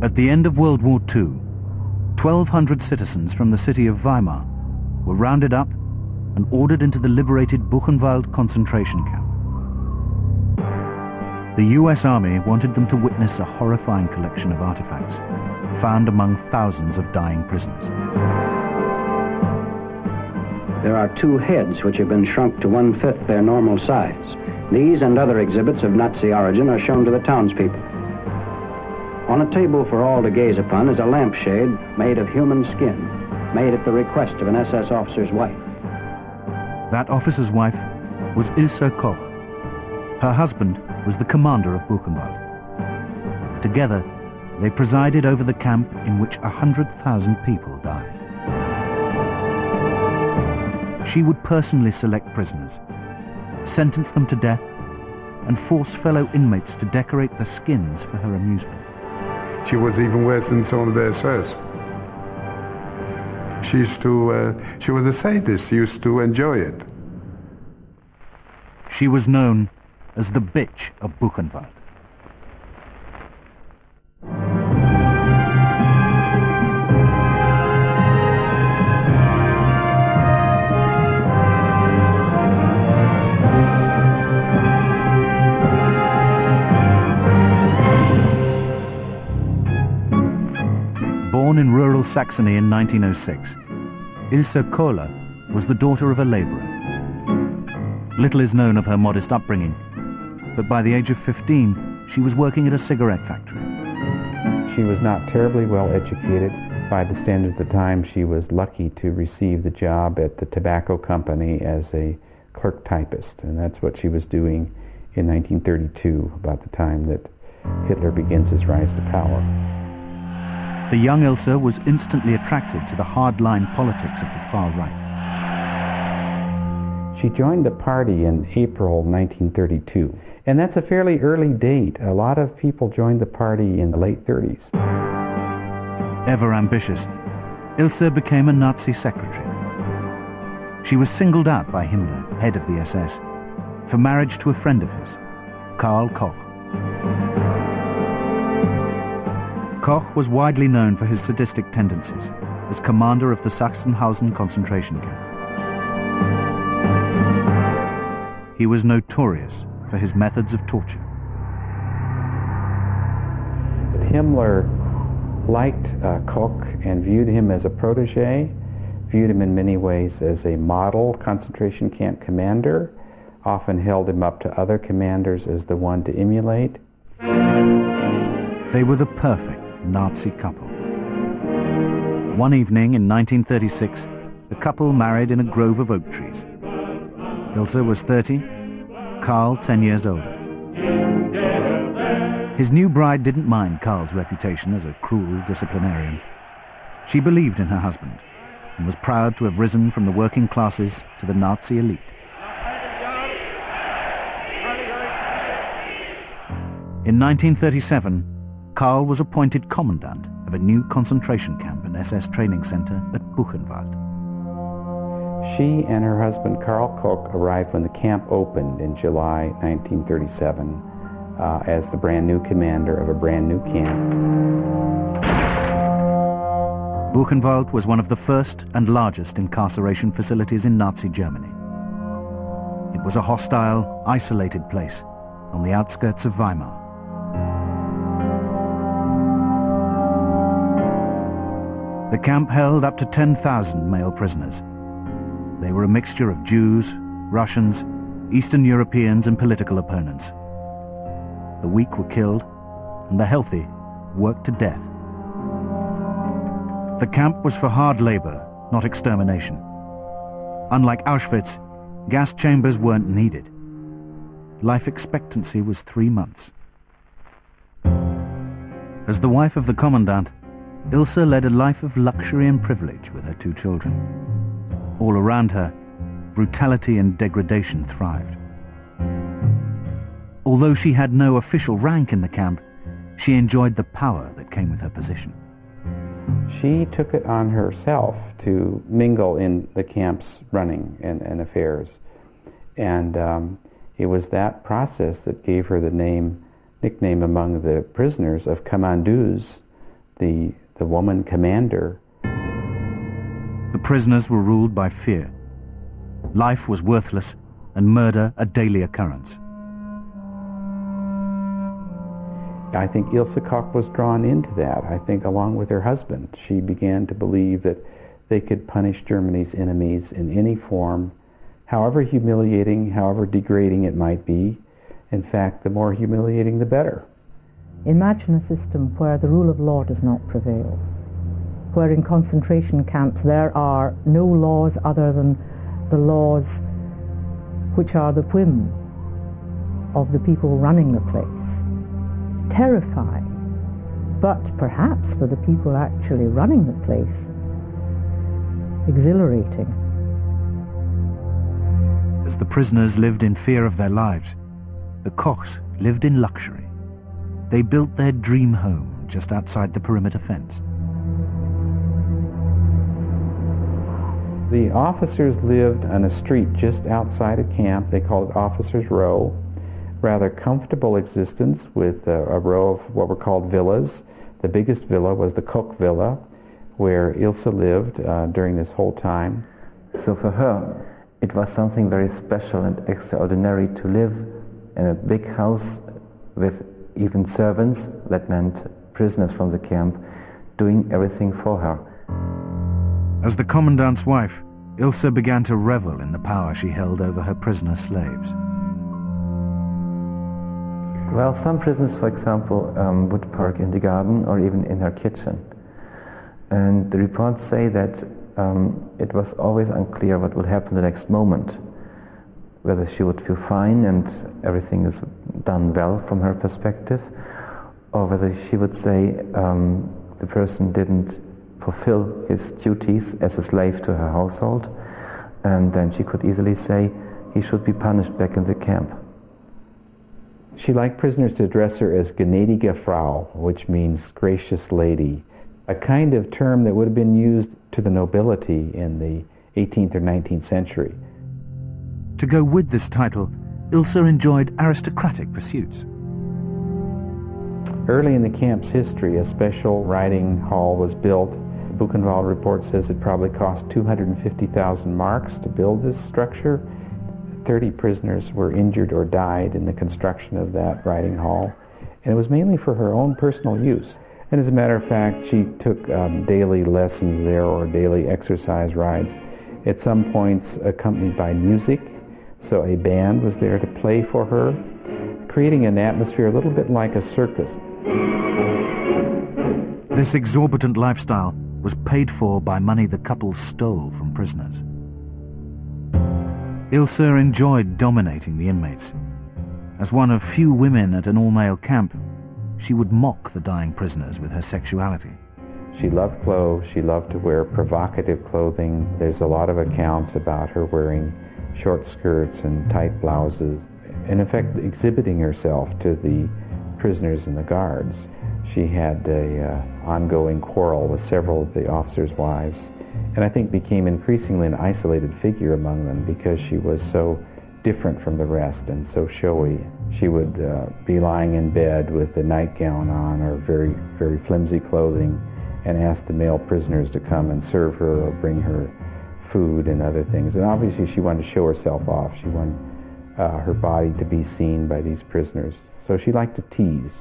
At the end of World War II, 1,200 citizens from the city of Weimar were rounded up and ordered into the liberated Buchenwald concentration camp. The US Army wanted them to witness a horrifying collection of artifacts found among thousands of dying prisoners. There are 2 heads which have been shrunk to 1/5 their normal size. These and other exhibits of Nazi origin are shown to the townspeople. On a table for all to gaze upon is a lampshade made of human skin, made at the request of an SS officer's wife. That officer's wife was Ilse Koch. Her husband was the commander of Buchenwald. Together, they presided over the camp in which 100,000 people died. She would personally select prisoners, sentence them to death, and force fellow inmates to decorate their skins for her amusement. She was even worse than some of the SS. She was a sadist. She used to enjoy it. She was known as the bitch of Buchenwald. Born in rural Saxony in 1906, Ilse Koch was the daughter of a laborer. Little is known of her modest upbringing, but by the age of 15, she was working at a cigarette factory. She was not terribly well educated. By the standards of the time, she was lucky to receive the job at the tobacco company as a clerk typist, and that's what she was doing in 1932, about the time that Hitler begins his rise to power. The young Ilse was instantly attracted to the hard-line politics of the far right. She joined the party in April 1932, and that's a fairly early date. A lot of people joined the party in the late 30s. Ever ambitious, Ilse became a Nazi secretary. She was singled out by Himmler, head of the SS, for marriage to a friend of his, Karl Koch. Koch was widely known for his sadistic tendencies as commander of the Sachsenhausen concentration camp. He was notorious for his methods of torture. Himmler liked Koch and viewed him as a protege, viewed him in many ways as a model concentration camp commander, often held him up to other commanders as the one to emulate. They were the perfect Nazi couple. One evening in 1936, the couple married in a grove of oak trees. Ilse was 30, Karl 10 years older. His new bride didn't mind Karl's reputation as a cruel disciplinarian. She believed in her husband and was proud to have risen from the working classes to the Nazi elite. In 1937, Karl was appointed commandant of a new concentration camp and SS training center at Buchenwald. She and her husband Karl Koch arrived when the camp opened in July 1937 as the brand new commander of a brand new camp. Buchenwald was one of the first and largest incarceration facilities in Nazi Germany. It was a hostile, isolated place on the outskirts of Weimar. The camp held up to 10,000 male prisoners. They were a mixture of Jews, Russians, Eastern Europeans, and political opponents. The weak were killed, and the healthy worked to death. The camp was for hard labor, not extermination. Unlike Auschwitz, gas chambers weren't needed. Life expectancy was 3 months. As the wife of the commandant, Ilse led a life of luxury and privilege with her 2 children. All around her, brutality and degradation thrived. Although she had no official rank in the camp, she enjoyed the power that came with her position. She took it on herself to mingle in the camp's running and affairs. And it was that process that gave her the nickname among the prisoners of commandeuse, the woman commander. The prisoners were ruled by fear. Life was worthless and murder a daily occurrence. I think Ilse Koch was drawn into that. I think along with her husband, she began to believe that they could punish Germany's enemies in any form, however humiliating, however degrading it might be. In fact, the more humiliating, the better. Imagine a system where the rule of law does not prevail, where in concentration camps there are no laws other than the laws which are the whim of the people running the place. Terrifying, but perhaps for the people actually running the place, exhilarating. As the prisoners lived in fear of their lives, the Kochs lived in luxury. They built their dream home just outside the perimeter fence. The officers lived on a street just outside a camp. They called it Officers' Row. Rather comfortable existence with a row of what were called villas. The biggest villa was the Koch Villa, where Ilse lived during this whole time. So for her, it was something very special and extraordinary to live in a big house with even servants, that meant prisoners from the camp, doing everything for her. As the commandant's wife, Ilse began to revel in the power she held over her prisoner slaves. Well, some prisoners, for example, would park in the garden or even in her kitchen. And the reports say that it was always unclear what would happen the next moment, whether she would feel fine and everything is done well from her perspective, or whether she would say the person didn't fulfill his duties as a slave to her household, and then she could easily say he should be punished back in the camp. She liked prisoners to address her as gnädige Frau, which means gracious lady, a kind of term that would have been used to the nobility in the 18th or 19th century. To go with this title, Ilse enjoyed aristocratic pursuits. Early in the camp's history, a special riding hall was built. The Buchenwald report says it probably cost 250,000 marks to build this structure. 30 prisoners were injured or died in the construction of that riding hall, and it was mainly for her own personal use. And as a matter of fact, she took daily lessons there or daily exercise rides, at some points accompanied by music. So a band was there to play for her, creating an atmosphere a little bit like a circus. This exorbitant lifestyle was paid for by money the couple stole from prisoners. Ilse enjoyed dominating the inmates. As one of few women at an all-male camp, she would mock the dying prisoners with her sexuality. She loved clothes. She loved to wear provocative clothing. There's a lot of accounts about her wearing short skirts and tight blouses, and in fact exhibiting herself to the prisoners and the guards. She had an ongoing quarrel with several of the officers' wives, and I think became increasingly an isolated figure among them because she was so different from the rest and so showy. She would be lying in bed with a nightgown on or very, very flimsy clothing and ask the male prisoners to come and serve her or bring her food and other things. And obviously she wanted to show herself off. She wanted her body to be seen by these prisoners. So she liked to tease.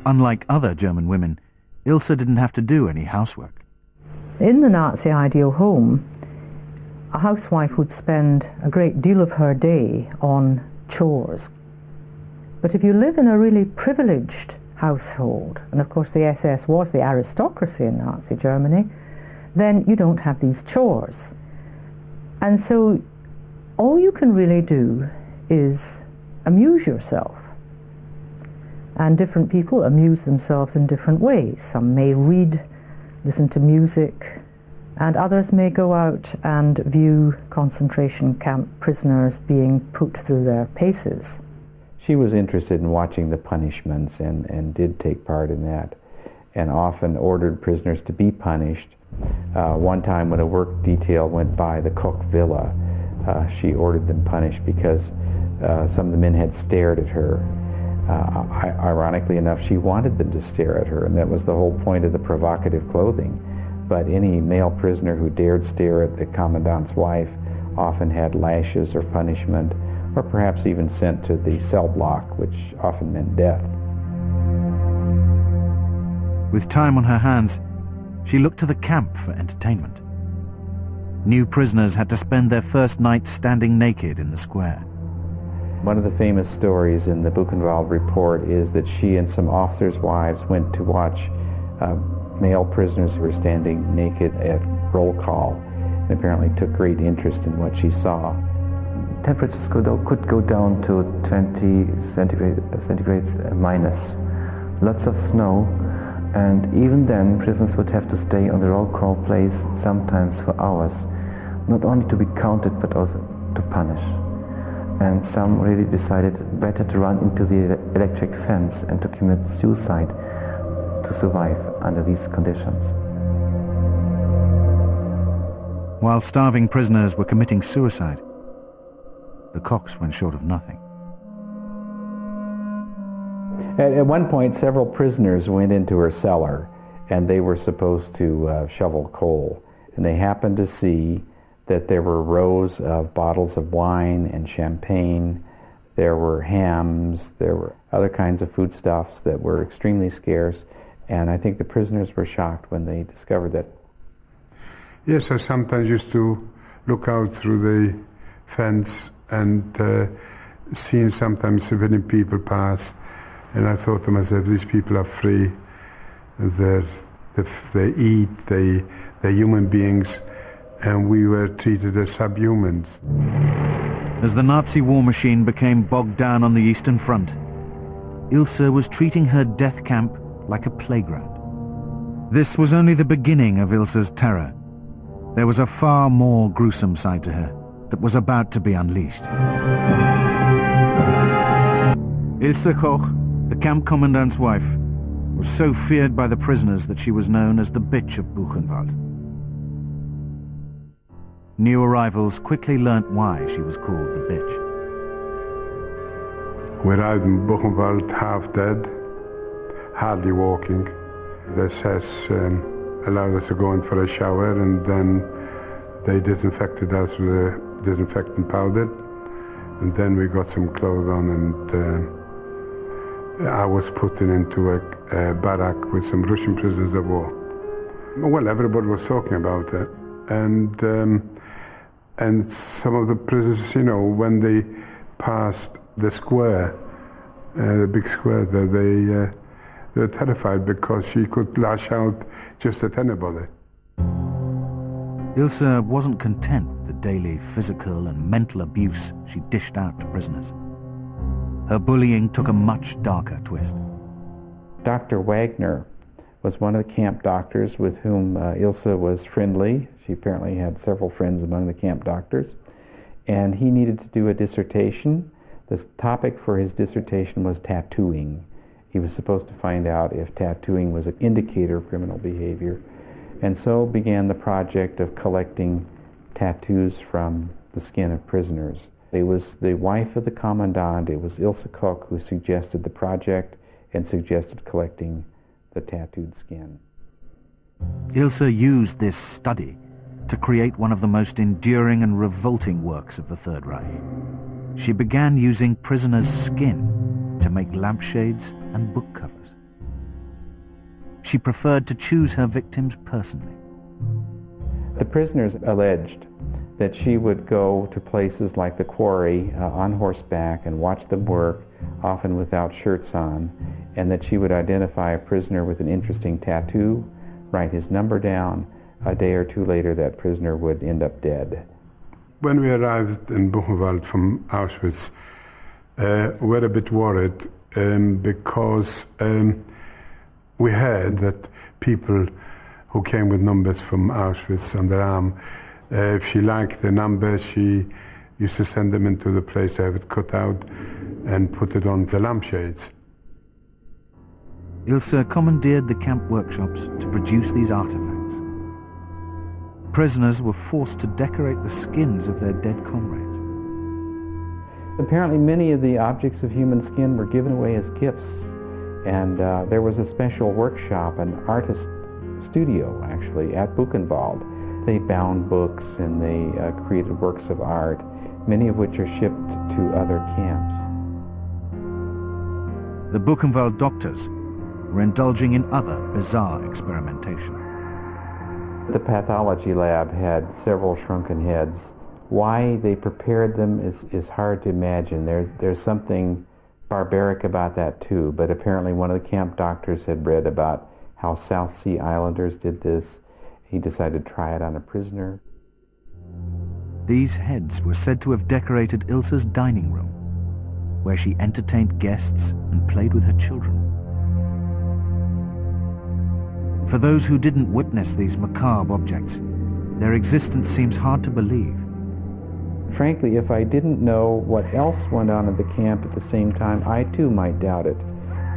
Unlike other German women, Ilse didn't have to do any housework. In the Nazi ideal home, a housewife would spend a great deal of her day on chores. But if you live in a really privileged household, and of course the SS was the aristocracy in Nazi Germany, then you don't have these chores. And so all you can really do is amuse yourself. And different people amuse themselves in different ways. Some may read, listen to music, and others may go out and view concentration camp prisoners being put through their paces. She was interested in watching the punishments and did take part in that, and often ordered prisoners to be punished. One time when a work detail went by the Koch Villa, she ordered them punished because some of the men had stared at her. Ironically enough, she wanted them to stare at her, and that was the whole point of the provocative clothing. But any male prisoner who dared stare at the commandant's wife often had lashes or punishment, or perhaps even sent to the cell block, which often meant death. With time on her hands, she looked to the camp for entertainment. New prisoners had to spend their first night standing naked in the square. One of the famous stories in the Buchenwald report is that she and some officers' wives went to watch male prisoners who were standing naked at roll call, and apparently took great interest in what she saw. Temperatures could go down to 20 centigrades minus. Lots of snow, and even then prisoners would have to stay on the roll call place sometimes for hours, not only to be counted but also to punish. And some really decided better to run into the electric fence and to commit suicide to survive under these conditions. While starving prisoners were committing suicide, the Kochs went short of nothing. At one point, several prisoners went into her cellar, and they were supposed to shovel coal. And they happened to see that there were rows of bottles of wine and champagne. There were hams. There were other kinds of foodstuffs that were extremely scarce. And I think the prisoners were shocked when they discovered that. Yes, I sometimes used to look out through the fence and seen sometimes civilian people pass, and I thought to myself, these people are free, they eat, they're human beings, and we were treated as subhumans. As the Nazi war machine became bogged down on the Eastern Front, Ilse was treating her death camp like a playground. This was only the beginning of Ilse's terror. There was a far more gruesome side to her that was about to be unleashed. Ilse Koch, the camp commandant's wife, was so feared by the prisoners that she was known as the bitch of Buchenwald. New arrivals quickly learnt why she was called the bitch. We arrived in Buchenwald half dead, hardly walking. The SS allowed us to go in for a shower, and then they disinfected us with a disinfectant powder, and then we got some clothes on, and I was put into a barrack with some Russian prisoners of war. Well, everybody was talking about it, and some of the prisoners, you know, when they passed the square, the big square there, they were terrified because she could lash out just at anybody. Ilse wasn't content with the daily physical and mental abuse she dished out to prisoners. Her bullying took a much darker twist. Dr. Wagner was one of the camp doctors with whom Ilse was friendly. She apparently had several friends among the camp doctors. And he needed to do a dissertation. The topic for his dissertation was tattooing. He was supposed to find out if tattooing was an indicator of criminal behavior. And so began the project of collecting tattoos from the skin of prisoners. It was the wife of the commandant, it was Ilse Koch, who suggested the project and suggested collecting the tattooed skin. Ilse used this study to create one of the most enduring and revolting works of the Third Reich. She began using prisoners' skin to make lampshades and book covers. She preferred to choose her victims personally. The prisoners alleged that she would go to places like the quarry on horseback and watch them work, often without shirts on, and that she would identify a prisoner with an interesting tattoo, write his number down. A day or two later, that prisoner would end up dead. When we arrived in Buchenwald from Auschwitz, we were a bit worried because we heard that people who came with numbers from Auschwitz on their arm, if she liked the number, she used to send them into the place to have it cut out and put it on the lampshades. Ilse commandeered the camp workshops to produce these artifacts. Prisoners were forced to decorate the skins of their dead comrades. Apparently many of the objects of human skin were given away as gifts And there was a special workshop, an artist studio, actually, at Buchenwald. They bound books and they created works of art, many of which are shipped to other camps. The Buchenwald doctors were indulging in other bizarre experimentation. The pathology lab had several shrunken heads. Why they prepared them is hard to imagine. There's something barbaric about that too, but apparently one of the camp doctors had read about how South Sea Islanders did this. He decided to try it on a prisoner. These heads were said to have decorated Ilse's dining room, where she entertained guests and played with her children. For those who didn't witness these macabre objects, their existence seems hard to believe. Frankly, if I didn't know what else went on at the camp at the same time, I too might doubt it.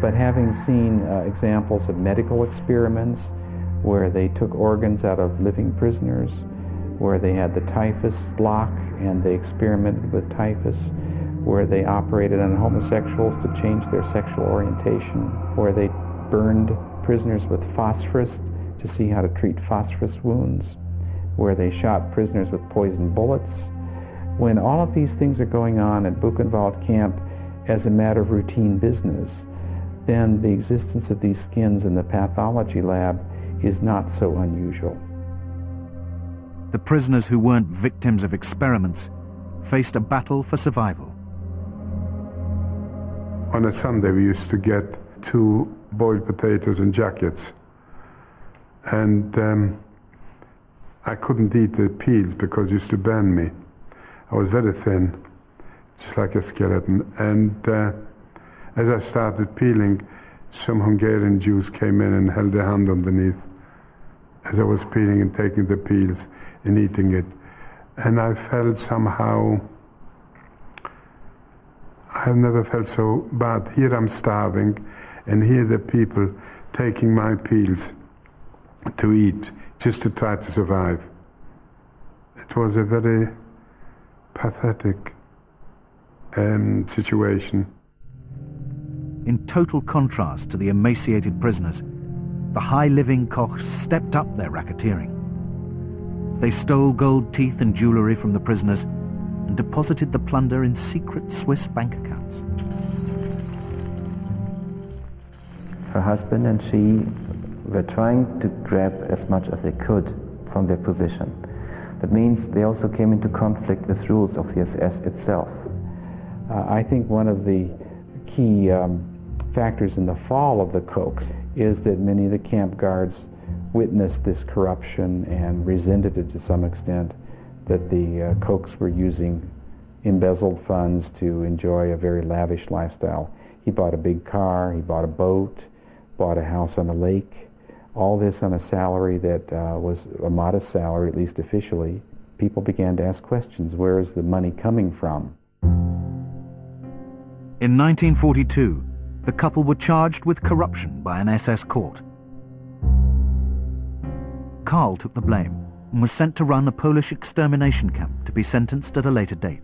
But having seen examples of medical experiments where they took organs out of living prisoners, where they had the typhus lock and they experimented with typhus, where they operated on homosexuals to change their sexual orientation, where they burned prisoners with phosphorus to see how to treat phosphorus wounds, where they shot prisoners with poison bullets. When all of these things are going on at Buchenwald camp as a matter of routine business, then the existence of these skins in the pathology lab is not so unusual. The prisoners who weren't victims of experiments faced a battle for survival. On a Sunday we used to get 2 boiled potatoes and jackets, and I couldn't eat the peels because it used to burn me. I was very thin, just like a skeleton, and as I started peeling, some Hungarian Jews came in and held their hand underneath as I was peeling and taking the peels and eating it. And I felt somehow, I've never felt so bad. Here I'm starving, and here the people taking my peels to eat, just to try to survive. It was a very pathetic situation. In total contrast to the emaciated prisoners, the high-living Kochs stepped up their racketeering. They stole gold teeth and jewelry from the prisoners and deposited the plunder in secret Swiss bank accounts. Her husband and she were trying to grab as much as they could from their position. That means they also came into conflict with rules of the SS itself. I think one of the key factors in the fall of the Kochs is that many of the camp guards witnessed this corruption and resented it to some extent, that the Kochs were using embezzled funds to enjoy a very lavish lifestyle. He bought a big car, he bought a boat, bought a house on a lake, all this on a salary that was a modest salary, at least officially. People began to ask questions, where is the money coming from? In 1942, the couple were charged with corruption by an SS court. Karl took the blame and was sent to run a Polish extermination camp to be sentenced at a later date.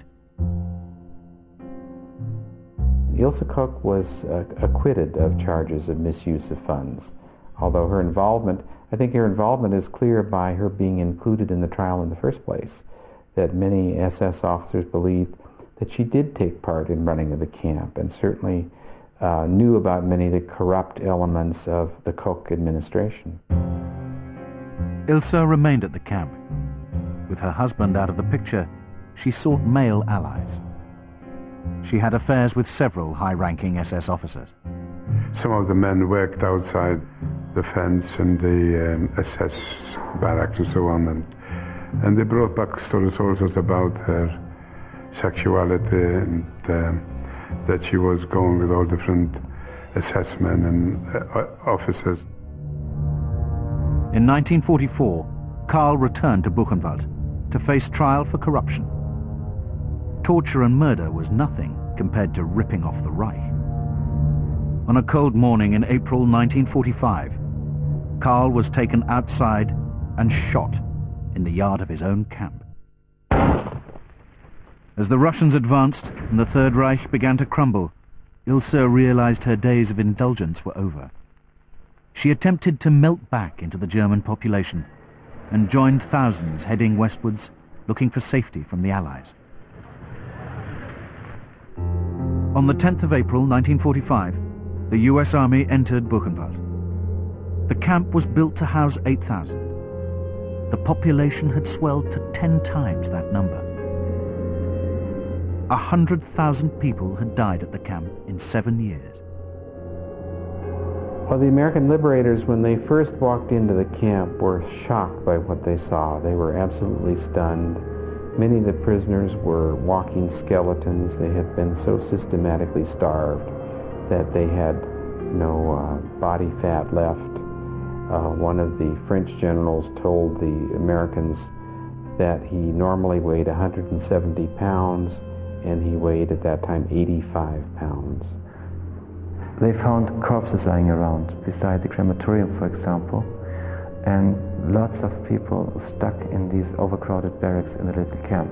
Ilse Koch was acquitted of charges of misuse of funds, although her involvement, I think her involvement is clear by her being included in the trial in the first place, that many SS officers believed that she did take part in running of the camp and certainly knew about many of the corrupt elements of the Koch administration. Ilse remained at the camp. With her husband out of the picture, she sought male allies. She had affairs with several high-ranking SS officers. Some of the men worked outside the fence and the SS barracks and so on, and they brought back stories also about her sexuality and that she was going with all different SS men and officers. In 1944, Karl returned to Buchenwald to face trial for corruption. Torture and murder was nothing compared to ripping off the Reich. On a cold morning in April 1945, Karl was taken outside and shot in the yard of his own camp. As the Russians advanced and the Third Reich began to crumble, Ilse realized her days of indulgence were over. She attempted to melt back into the German population and joined thousands heading westwards, looking for safety from the Allies. On the 10th of April 1945, the US Army entered Buchenwald. The camp was built to house 8,000. The population had swelled to 10 times that number. 100,000 people had died at the camp in 7 years. Well, the American liberators, when they first walked into the camp, were shocked by what they saw. They were absolutely stunned. Many of the prisoners were walking skeletons. They had been so systematically starved that they had no body fat left. One of the French generals told the Americans that he normally weighed 170 pounds, and he weighed at that time 85 pounds. They found corpses lying around beside the crematorium, for example, and lots of people stuck in these overcrowded barracks in the little camp.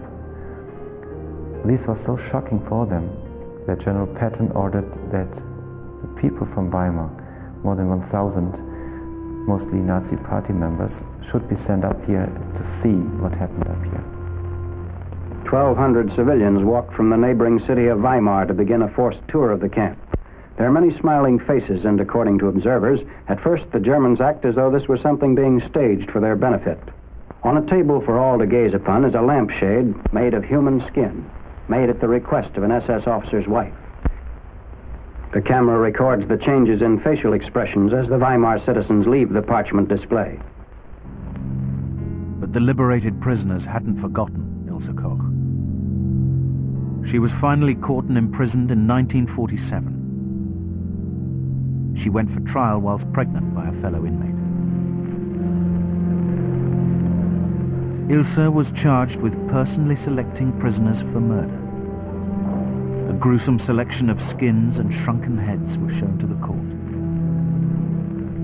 This was so shocking for them that General Patton ordered that the people from Weimar, more than 1,000, mostly Nazi party members, should be sent up here to see what happened up here. 1,200 civilians walked from the neighboring city of Weimar to begin a forced tour of the camp. There are many smiling faces, and according to observers, at first the Germans act as though this was something being staged for their benefit. On a table for all to gaze upon is a lampshade made of human skin, made at the request of an SS officer's wife. The camera records the changes in facial expressions as the Weimar citizens leave the parchment display. But the liberated prisoners hadn't forgotten Ilse Koch. She was finally caught and imprisoned in 1947. She went for trial whilst pregnant by a fellow inmate. Ilse was charged with personally selecting prisoners for murder. A gruesome selection of skins and shrunken heads was shown to the court.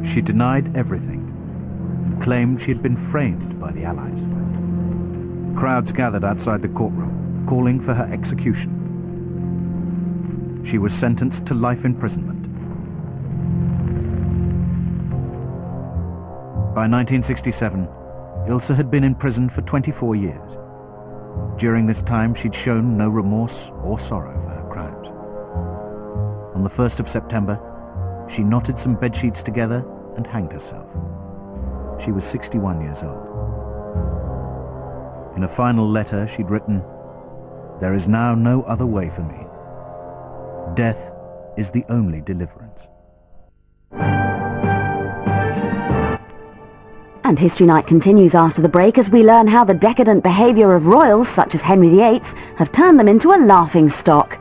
She denied everything and claimed she had been framed by the Allies. Crowds gathered outside the courtroom, calling for her execution. She was sentenced to life imprisonment. By 1967, Ilse had been in prison for 24 years. During this time, she'd shown no remorse or sorrow for her crimes. On the 1st of September, she knotted some bedsheets together and hanged herself. She was 61 years old. In a final letter, she'd written, "There is now no other way for me. Death is the only deliverance." And History Night continues after the break as we learn how the decadent behaviour of royals such as Henry VIII have turned them into a laughing stock.